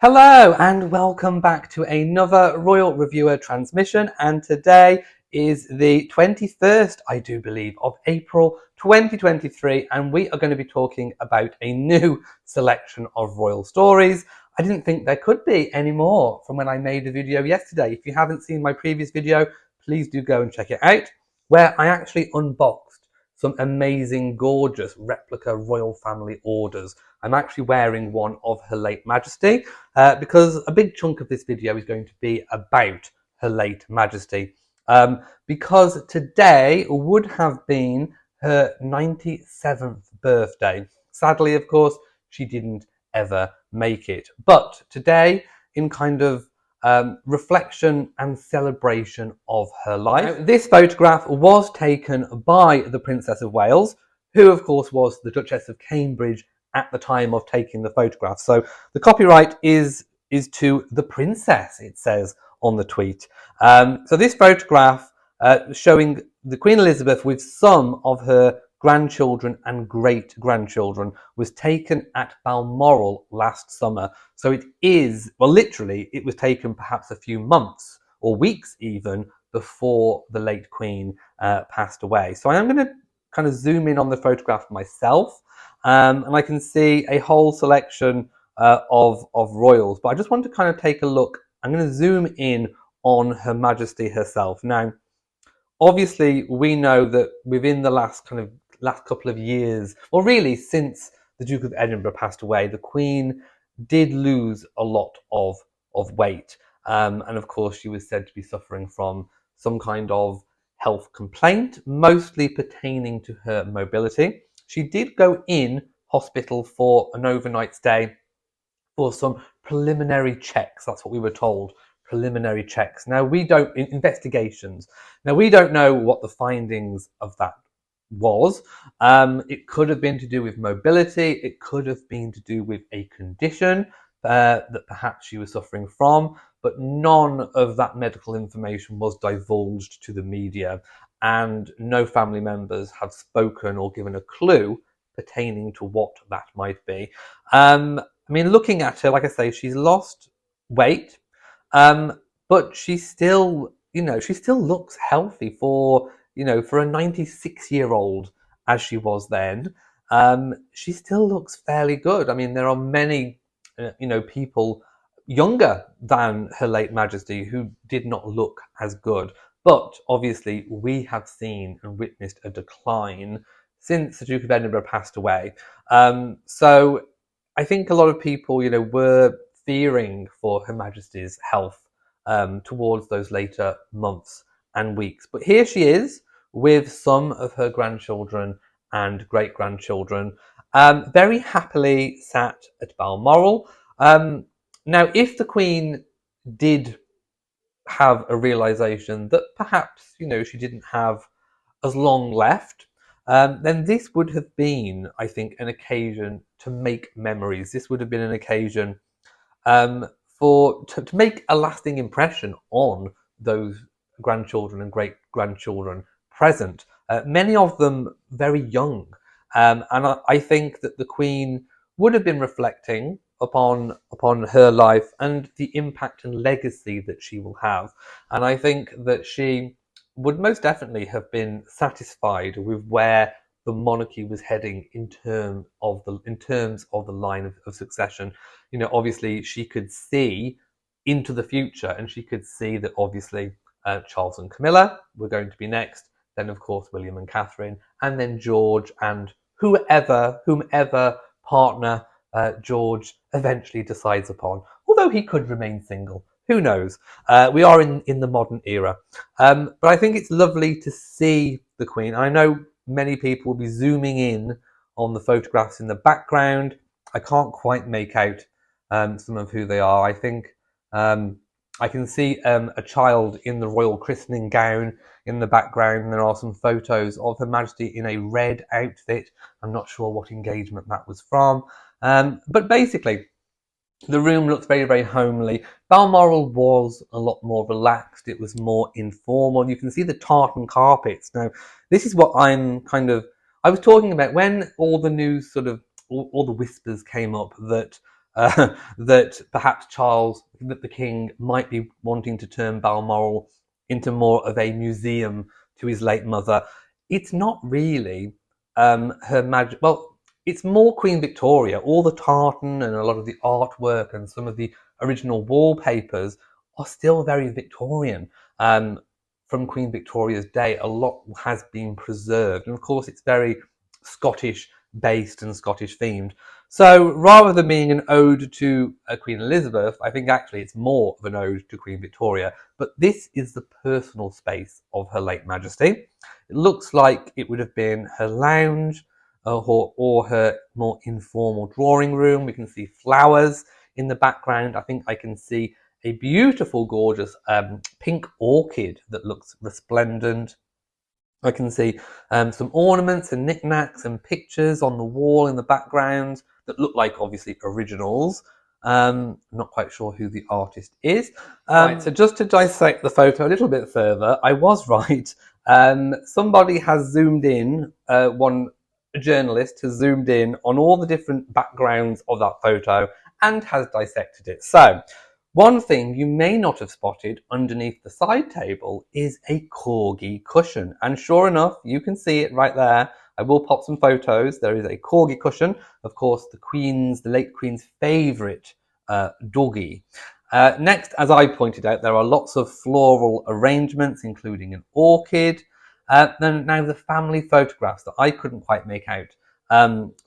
Hello and welcome back to another Royal Reviewer transmission, and today is the 21st, I do believe, of April 2023, and we are going to be talking about a new selection of royal stories. I didn't think there could be any more from when I made the video yesterday. If you haven't seen my previous video, please do go and check it out, where I actually unboxed some amazing, gorgeous replica royal family orders. I'm actually wearing one of Her Late Majesty, because a big chunk of this video is going to be about Her Late Majesty, because today would have been her 97th birthday. Sadly, of course, she didn't ever make it. But today, in kind of reflection and celebration of her life. Now, this photograph was taken by the Princess of Wales, who of course was the Duchess of Cambridge at the time of taking the photograph. So the copyright is to the princess, it says on the tweet. So this photograph showing the Queen Elizabeth with some of her grandchildren and great-grandchildren was taken at Balmoral last summer. So it is, well, literally, it was taken perhaps a few months or weeks even before the late Queen passed away. So I am going to kind of zoom in on the photograph myself, and I can see a whole selection of royals. But I just want to kind of take a look. I'm going to zoom in on Her Majesty herself. Now, obviously, we know that within the last couple of years, or really since the Duke of Edinburgh passed away, the Queen did lose a lot of weight. And of course, she was said to be suffering from some kind of health complaint, mostly pertaining to her mobility. She did go in hospital for an overnight stay for some preliminary checks. That's what we were told. Preliminary checks. Now, investigations. Now, we don't know what the findings of that was. It could have been to do with mobility. It could have been to do with a condition that perhaps she was suffering from, but none of that medical information was divulged to the media, and no family members have spoken or given a clue pertaining to what that might be. I mean, looking at her, like I say, she's lost weight, but she still, she still looks healthy for a 96-year-old as she was then. She still looks fairly good. I mean, there are many, people younger than Her Late Majesty who did not look as good. But obviously, we have seen and witnessed a decline since the Duke of Edinburgh passed away. So I think a lot of people, were fearing for Her Majesty's health towards those later months and weeks. But here she is with some of her grandchildren and great-grandchildren, very happily sat at Balmoral. Now, if the Queen did have a realization that perhaps, she didn't have as long left, then this would have been, I think, an occasion to make memories. This would have been an occasion to make a lasting impression on those grandchildren and great-grandchildren present, many of them very young. And I think that the Queen would have been reflecting upon her life and the impact and legacy that she will have. And I think that she would most definitely have been satisfied with where the monarchy was heading in terms of the line of succession. Obviously she could see into the future, and she could see that obviously Charles and Camilla were going to be next. Then of course William and Catherine, and then George, and whomever partner George eventually decides upon. Although he could remain single. Who knows? We are in the modern era. But I think it's lovely to see the Queen. I know many people will be zooming in on the photographs in the background. I can't quite make out some of who they are. I think I can see a child in the royal christening gown in the background. There are some photos of Her Majesty in a red outfit. I'm not sure what engagement that was from. But basically, the room looks very, very homely. Balmoral was a lot more relaxed. It was more informal. You can see the tartan carpets. Now, this is what I was talking about when all the news all the whispers came up that that perhaps that the king might be wanting to turn Balmoral into more of a museum to his late mother. It's not really her magic. Well, it's more Queen Victoria. All the tartan and a lot of the artwork and some of the original wallpapers are still very Victorian. From Queen Victoria's day, a lot has been preserved, and of course, it's very Scottish based and Scottish themed. So rather than being an ode to Queen Elizabeth, I think actually it's more of an ode to Queen Victoria. But this is the personal space of Her late Majesty. It looks like it would have been her lounge or her more informal drawing room. We can see flowers in the background. I think I can see a beautiful, gorgeous pink orchid that looks resplendent. I can see some ornaments and knickknacks and pictures on the wall in the background that look like obviously originals. Not quite sure who the artist is. Right, so just to dissect the photo a little bit further, I was right. Somebody has zoomed in, a journalist has zoomed in on all the different backgrounds of that photo and has dissected it. So one thing you may not have spotted underneath the side table is a corgi cushion. And sure enough, you can see it right there. I will pop some photos. There is a corgi cushion. Of course, the late Queen's favourite doggy. Next, as I pointed out, there are lots of floral arrangements, including an orchid. Then now the family photographs that I couldn't quite make out.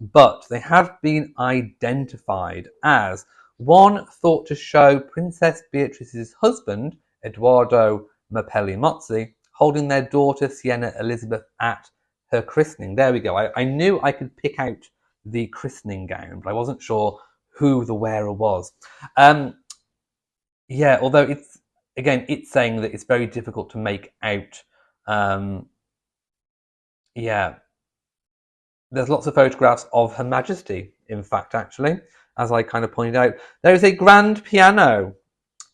But they have been identified as one thought to show Princess Beatrice's husband, Edoardo Mapelli-Mozzi, holding their daughter Sienna Elizabeth at her christening. There we go. I knew I could pick out the christening gown, but I wasn't sure who the wearer was. Yeah, although it's saying that it's very difficult to make out. Yeah, there's lots of photographs of Her Majesty, in fact, actually, as I kind of pointed out. There is a grand piano,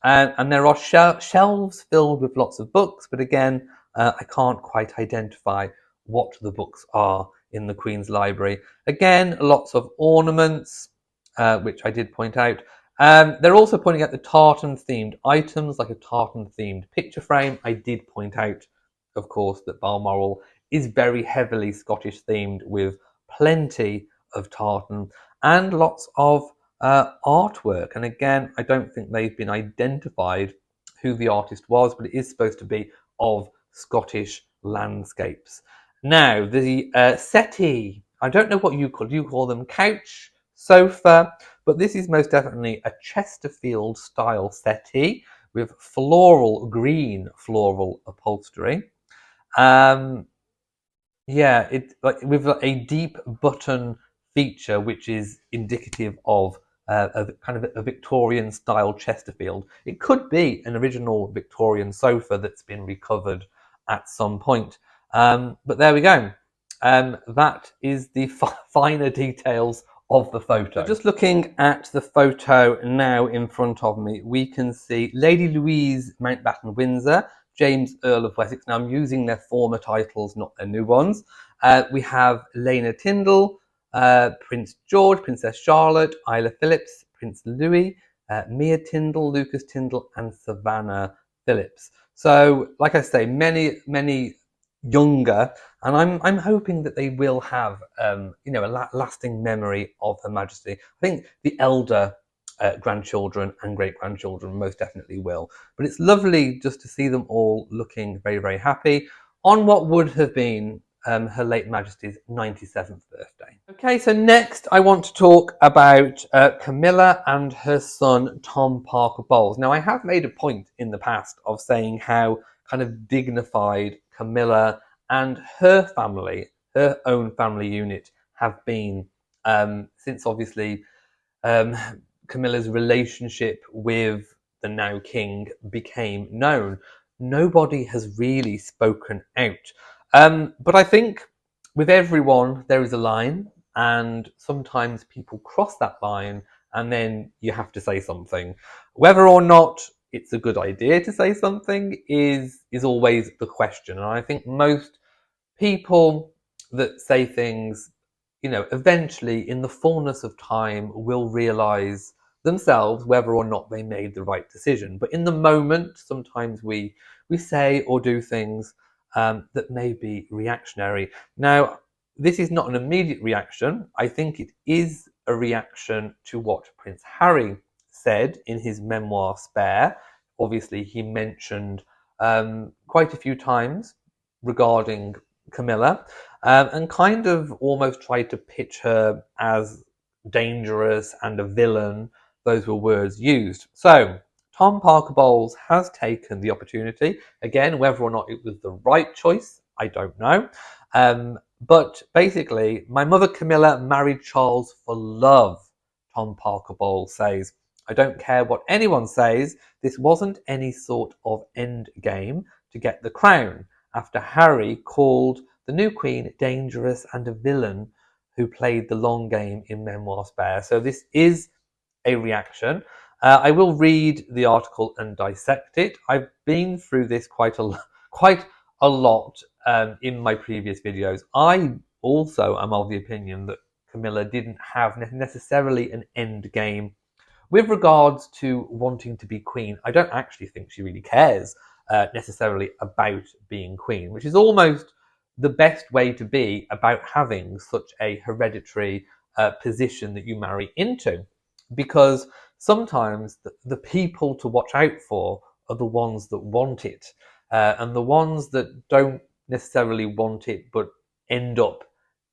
and there are shelves filled with lots of books, but again, I can't quite identify what the books are in the Queen's Library. Again, lots of ornaments, which I did point out. They're also pointing out the tartan-themed items, like a tartan-themed picture frame. I did point out, of course, that Balmoral is very heavily Scottish themed with plenty of tartan and lots of artwork. And again, I don't think they've been identified who the artist was, but it is supposed to be of Scottish landscapes. Now, the settee, I don't know what you call them couch, sofa, but this is most definitely a Chesterfield style settee with green floral upholstery. Yeah, with a deep button feature, which is indicative of a kind of a Victorian style Chesterfield. It could be an original Victorian sofa that's been recovered at some point. But there we go. That is the finer details of the photo. So just looking at the photo now in front of me, we can see Lady Louise Mountbatten Windsor, James Earl of Wessex. Now I'm using their former titles, not their new ones. We have Lena Tyndall, Prince George, Princess Charlotte, Isla Phillips, Prince Louis, Mia Tyndall, Lucas Tyndall, and Savannah Phillips. So, like I say, many younger, and I'm hoping that they will have a lasting memory of Her Majesty. I think the elder grandchildren and great-grandchildren most definitely will. But it's lovely just to see them all looking very, very happy on what would have been Her late Majesty's 97th birthday. Okay, so next I want to talk about Camilla and her son Tom Parker Bowles. Now I have made a point in the past of saying how kind of dignified Camilla and her family, her own family unit, have been since obviously Camilla's relationship with the now king became known. Nobody has really spoken out. But I think with everyone, there is a line, and sometimes people cross that line, and then you have to say something. Whether or not it's a good idea to say something is always the question. And I think most people that say things, eventually in the fullness of time will realize themselves whether or not they made the right decision. But in the moment, sometimes we say or do things that may be reactionary. Now, this is not an immediate reaction. I think it is a reaction to what Prince Harry said in his memoir Spare. Obviously, he mentioned quite a few times regarding Camilla, and kind of almost tried to pitch her as dangerous and a villain. Those were words used. So Tom Parker Bowles has taken the opportunity. Again, whether or not it was the right choice, I don't know. But basically, my mother Camilla married Charles for love, Tom Parker Bowles says. I don't care what anyone says, this wasn't any sort of end game to get the crown, after Harry called the new queen dangerous and a villain who played the long game in Memoir Spare. So this is a reaction. I will read the article and dissect it. I've been through this quite a lot in my previous videos. I also am of the opinion that Camilla didn't have necessarily an end game with regards to wanting to be queen. I don't actually think she really cares necessarily about being queen, which is almost the best way to be about having such a hereditary position that you marry into. Because sometimes the people to watch out for are the ones that want it. And the ones that don't necessarily want it but end up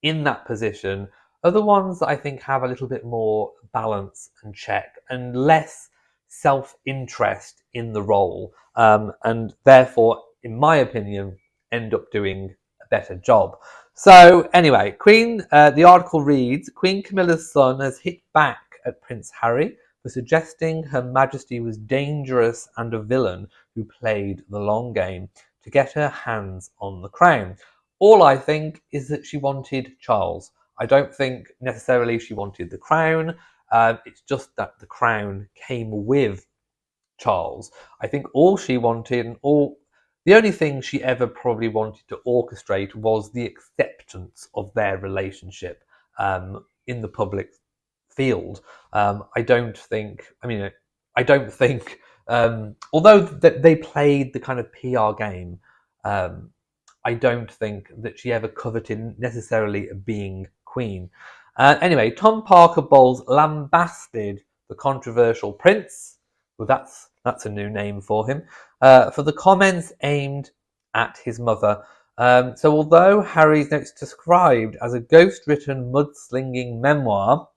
in that position are the ones that I think have a little bit more balance and check and less self-interest in the role, and therefore, in my opinion, end up doing a better job. So anyway, the article reads, Queen Camilla's son has hit back at Prince Harry for suggesting Her Majesty was dangerous and a villain who played the long game to get her hands on the crown. All I think is that she wanted Charles. I don't think necessarily she wanted the crown. It's just that the crown came with Charles. I think all she wanted and the only thing she ever probably wanted to orchestrate was the acceptance of their relationship in the public field. I don't think, although they played the kind of PR game, I don't think that she ever coveted necessarily being queen. Anyway, Tom Parker Bowles lambasted the controversial prince, well, that's a new name for him, for the comments aimed at his mother. So although Harry's next described as a ghost-written mudslinging memoir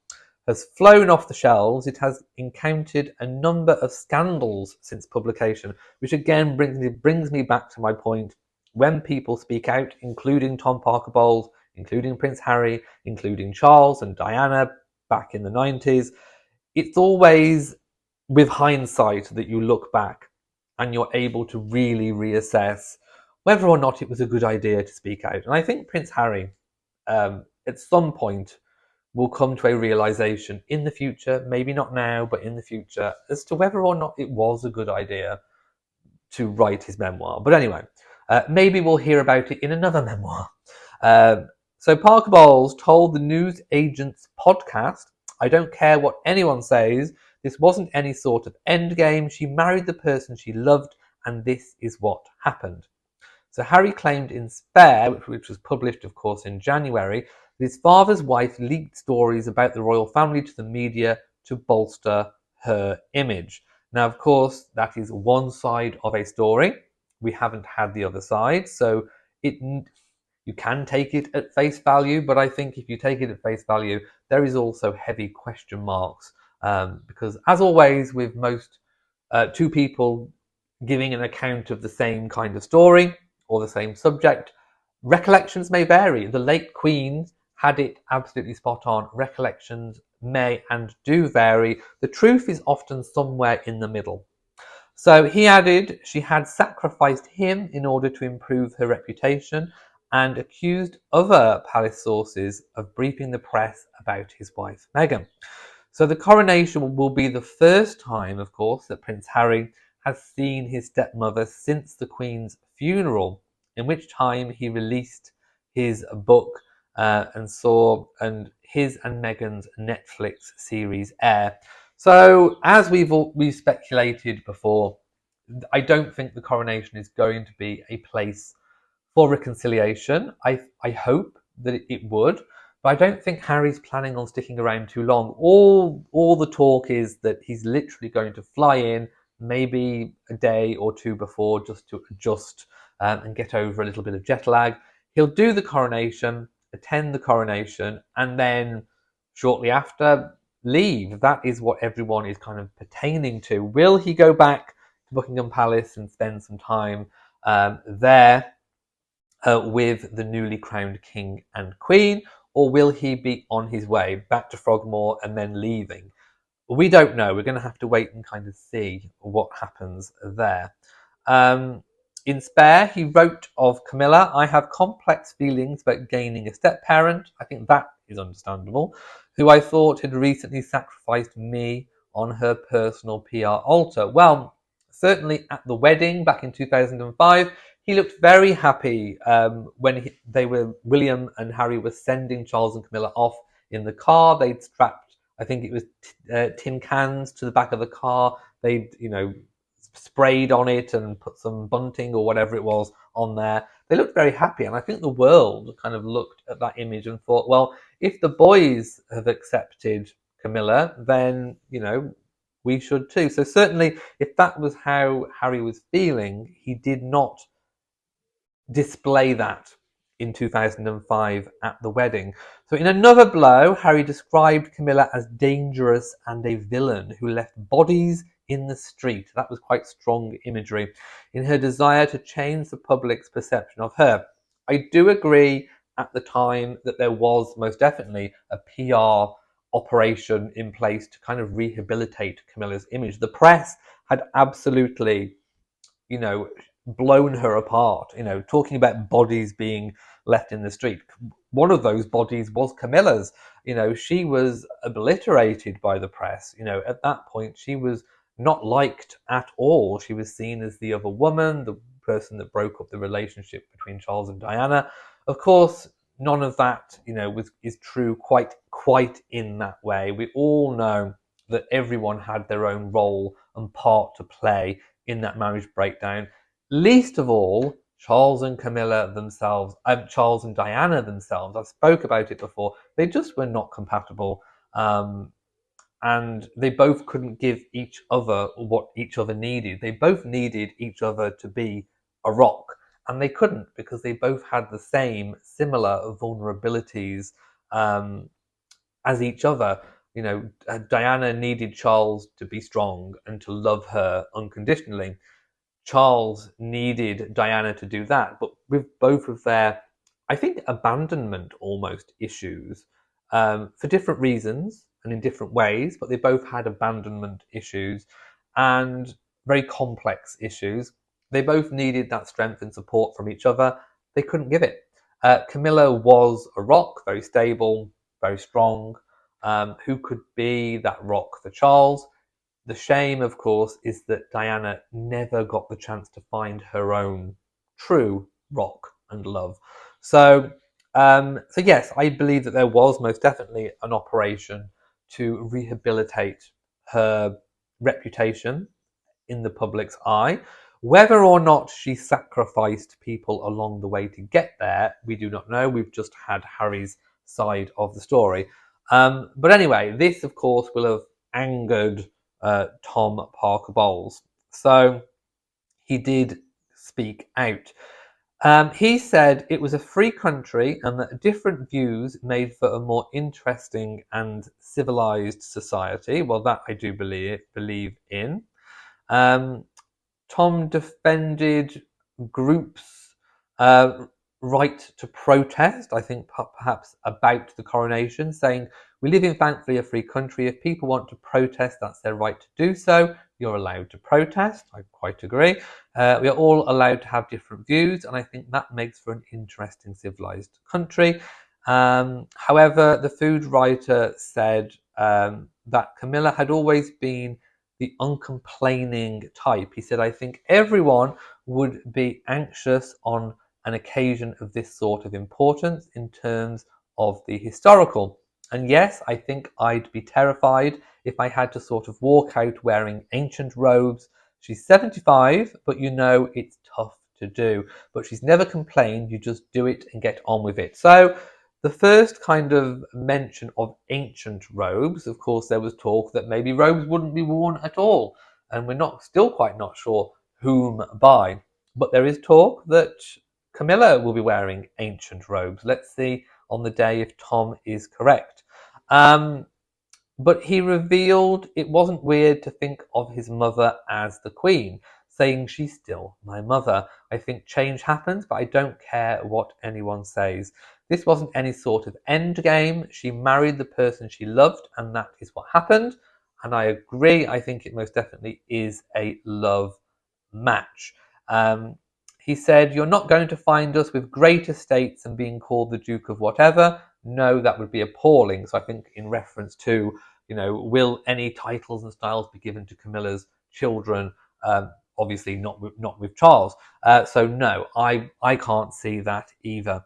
has flown off the shelves, it has encountered a number of scandals since publication, which again brings me back to my point. When people speak out, including Tom Parker Bowles, including Prince Harry, including Charles and Diana back in the 90s, it's always with hindsight that you look back and you're able to really reassess whether or not it was a good idea to speak out. And I think Prince Harry, at some point, will come to a realization in the future, maybe not now, but in the future, as to whether or not it was a good idea to write his memoir. But anyway, maybe we'll hear about it in another memoir. So Parker Bowles told the News Agents podcast, I don't care what anyone says, this wasn't any sort of endgame. She married the person she loved, and this is what happened. So Harry claimed in Spare, which was published, of course, in January, that his father's wife leaked stories about the royal family to the media to bolster her image. Now, of course, that is one side of a story. We haven't had the other side, so you can take it at face value, but I think if you take it at face value, there is also heavy question marks, because as always with most two people giving an account of the same kind of story or the same subject, recollections may vary. The late Queen had it absolutely spot on. Recollections may and do vary. The truth is often somewhere in the middle. So he added she had sacrificed him in order to improve her reputation and accused other palace sources of briefing the press about his wife Meghan. So the coronation will be the first time, of course, that Prince Harry has seen his stepmother since the Queen's funeral, in which time he released his book and his and Meghan's Netflix series air. So, as we've speculated before, I don't think the coronation is going to be a place for reconciliation. I hope that it would, but I don't think Harry's planning on sticking around too long. All the talk is that he's literally going to fly in maybe a day or two before, just to adjust and get over a little bit of jet lag. He'll do the coronation, attend the coronation, and then shortly after leave. That is what everyone is kind of pertaining to. Will he go back to Buckingham Palace and spend some time there with the newly crowned king and queen, or will he be on his way back to Frogmore and then leaving? We don't know. We're going to have to wait and kind of see what happens there. Um, in Spare, he wrote of Camilla, I have complex feelings about gaining a step parent. I think that is understandable. Who I thought had recently sacrificed me on her personal PR altar. Well, certainly at the wedding back in 2005, he looked very happy when William and Harry were sending Charles and Camilla off in the car. They'd strapped, I think it was tin cans to the back of the car. They'd, sprayed on it and put some bunting or whatever it was on there. They looked very happy, and I think the world kind of looked at that image and thought, well, if the boys have accepted Camilla, then we should too. So certainly, if that was how Harry was feeling, he did not display that in 2005 at the wedding. So in another blow, Harry described Camilla as dangerous and a villain who left bodies in the street. That was quite strong imagery in her desire to change the public's perception of her. I do agree at the time that there was most definitely a PR operation in place to kind of rehabilitate Camilla's image. The press had absolutely blown her apart, talking about bodies being left in the street. One of those bodies was Camilla's. She was obliterated by the press. At that point, she was not liked at all. She was seen as the other woman, the person that broke up the relationship between Charles and Diana. Of course, none of that, is true quite in that way. We all know that everyone had their own role and part to play in that marriage breakdown. Least of all, Charles and Camilla themselves, Charles and Diana themselves. I've spoke about it before. They just were not compatible, and they both couldn't give each other what each other needed. They both needed each other to be a rock, and they couldn't because they both had the same similar vulnerabilities as each other. Diana needed Charles to be strong and to love her unconditionally. Charles needed Diana to do that, but with both of their, I think, abandonment almost issues for different reasons and in different ways, but they both had abandonment issues and very complex issues. They both needed that strength and support from each other. They couldn't give it. Camilla was a rock, very stable, very strong. Who could be that rock for Charles? The shame, of course, is that Diana never got the chance to find her own true rock and love. So yes, I believe that there was most definitely an operation to rehabilitate her reputation in the public's eye. Whether or not she sacrificed people along the way to get there, we do not know. We've just had Harry's side of the story. But anyway, this, of course, will have angered Tom Parker Bowles. So he did speak out. He said it was a free country and that different views made for a more interesting and civilized society. Well, that I do believe in. Tom defended groups' right to protest, I think perhaps about the coronation, saying, we live in thankfully a free country. If people want to protest, that's their right to do so. You're allowed to protest. I quite agree. We are all allowed to have different views, and I think that makes for an interesting civilized country. However, the food writer said that Camilla had always been the uncomplaining type. He said, I think everyone would be anxious on an occasion of this sort of importance in terms of the historical. And yes, I think I'd be terrified if I had to sort of walk out wearing ancient robes. She's 75, but it's tough to do. But she's never complained, you just do it and get on with it. So the first kind of mention of ancient robes, of course, there was talk that maybe robes wouldn't be worn at all. And we're still quite not sure whom by. But there is talk that Camilla will be wearing ancient robes. Let's see on the day if Tom is correct. But he revealed it wasn't weird to think of his mother as the Queen, saying she's still my mother. I think change happens, but I don't care what anyone says. This wasn't any sort of end game. She married the person she loved, and that is what happened. And I agree. I think it most definitely is a love match. Um, he said, "You're not going to find us with great estates and being called the Duke of whatever. No, that would be appalling." So I think in reference to, will any titles and styles be given to Camilla's children? Obviously not with Charles. So no, I can't see that either.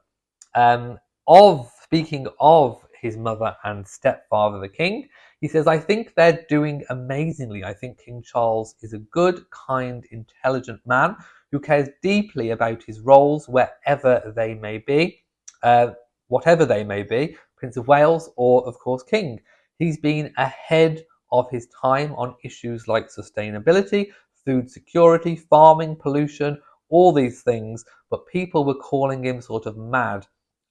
Speaking of his mother and stepfather, the king, he says, "I think they're doing amazingly. I think King Charles is a good, kind, intelligent man who cares deeply about his roles wherever they may be, uh, whatever they may be, Prince of Wales or, of course, King. He's been ahead of his time on issues like sustainability, food security, farming, pollution, all these things, but people were calling him sort of mad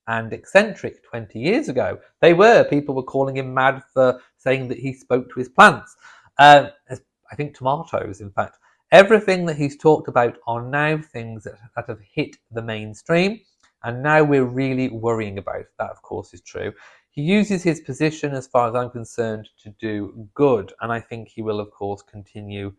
and eccentric 20 years ago. People were calling him mad for saying that he spoke to his plants. I think tomatoes, in fact. Everything that he's talked about are now things that have hit the mainstream, and now we're really worrying about. That, of course, is true. He uses his position, as far as I'm concerned, to do good, and I think he will, of course, continue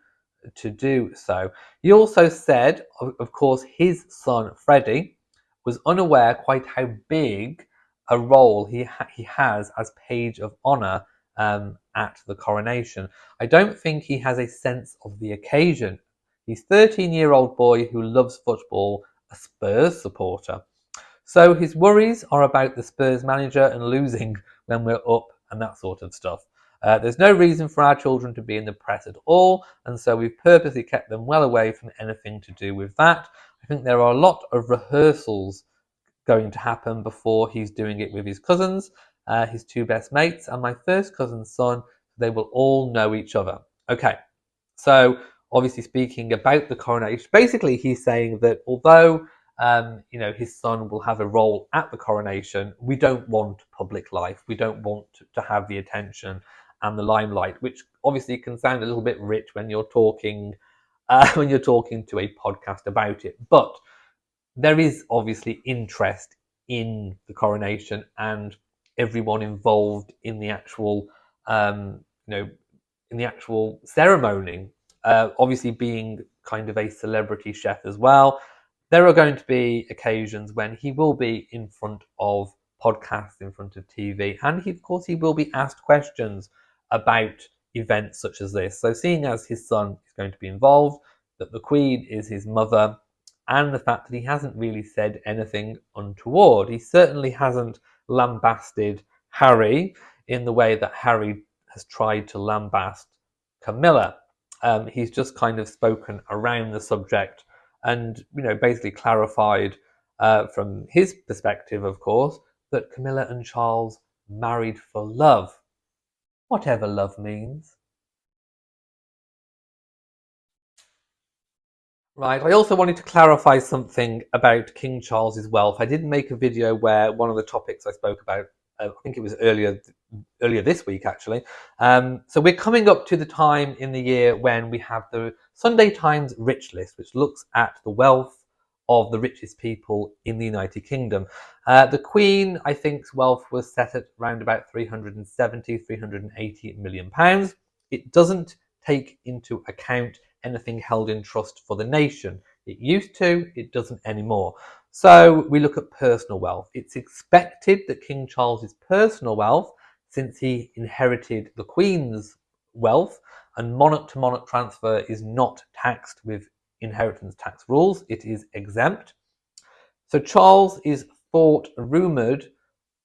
to do so. He also said, of course, his son, Freddie, was unaware quite how big a role he has as page of honour at the coronation. I don't think he has a sense of the occasion. He's a 13-year-old boy who loves football, a Spurs supporter. So his worries are about the Spurs manager and losing when we're up and that sort of stuff. There's no reason for our children to be in the press at all, and so we've purposely kept them well away from anything to do with that. I think there are a lot of rehearsals going to happen before he's doing it with his cousins, his two best mates, and my first cousin's son. They will all know each other. Okay, so obviously speaking about the coronation, basically he's saying that although his son will have a role at the coronation, we don't want public life. We don't want to have the attention and the limelight, which obviously can sound a little bit rich when you're talking to a podcast about it. But there is obviously interest in the coronation and everyone involved in the actual, in the actual ceremony. Obviously, being kind of a celebrity chef as well, there are going to be occasions when he will be in front of podcasts, in front of TV, and of course he will be asked questions about events such as this. So, seeing as his son is going to be involved, that the Queen is his mother, and the fact that he hasn't really said anything untoward. He certainly hasn't lambasted Harry in the way that Harry has tried to lambast Camilla. He's just kind of spoken around the subject and, basically clarified from his perspective, of course, that Camilla and Charles married for love, whatever love means. Right. I also wanted to clarify something about King Charles's wealth. I did make a video where one of the topics I spoke about, I think it was earlier this week actually. So we're coming up to the time in the year when we have the Sunday Times Rich List, which looks at the wealth of the richest people in the United Kingdom. The Queen, I think's wealth was set at around about 370, 380 million pounds. It doesn't take into account anything held in trust for the nation. It used to, it doesn't anymore. So we look at personal wealth. It's expected that King Charles's personal wealth, since he inherited the Queen's wealth, and monarch to monarch transfer is not taxed with inheritance tax rules, it is exempt. So Charles is rumoured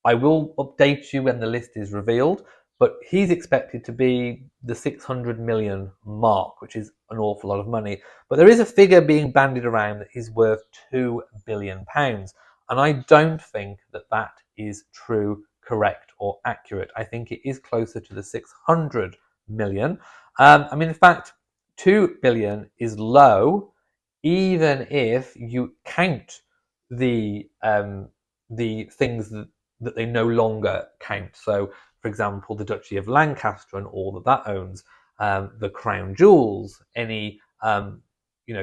I will update you when the list is revealed, but he's expected to be the 600 million mark, which is an awful lot of money. But there is a figure being bandied around that is worth £2 billion. And I don't think that that is true, correct, or accurate. I think it is closer to the 600 million. I mean, in fact, 2 billion is low, even if you count the things that they no longer count. So, for example, the Duchy of Lancaster and all that that owns, the crown jewels, any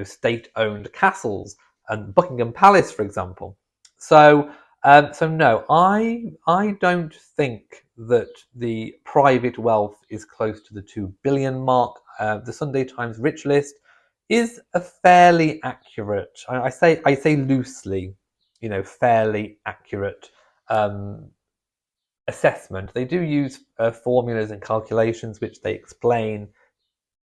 state-owned castles, and Buckingham Palace, for example. So, no, I don't think that the private wealth is close to the 2 billion mark. The Sunday Times Rich List is a fairly accurate. I say loosely, fairly accurate assessment. They do use formulas and calculations, which they explain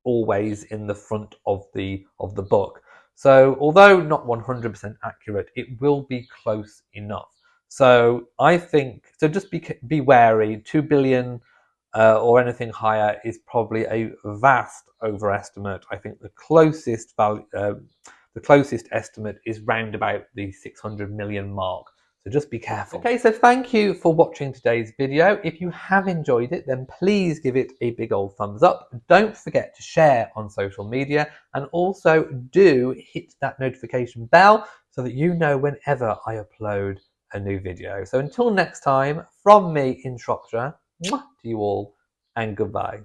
always in the front of the book. So although not 100% accurate, it will be close enough. So I think so. Just be wary. 2 billion or anything higher is probably a vast overestimate. I think the closest value, the closest estimate is round about the 600 million mark. So just be careful. Okay, so thank you for watching today's video. If you have enjoyed it, then please give it a big old thumbs up. Don't forget to share on social media, and also do hit that notification bell so that you know whenever I upload a new video. So until next time, from me in Shropshire, to you all, and goodbye.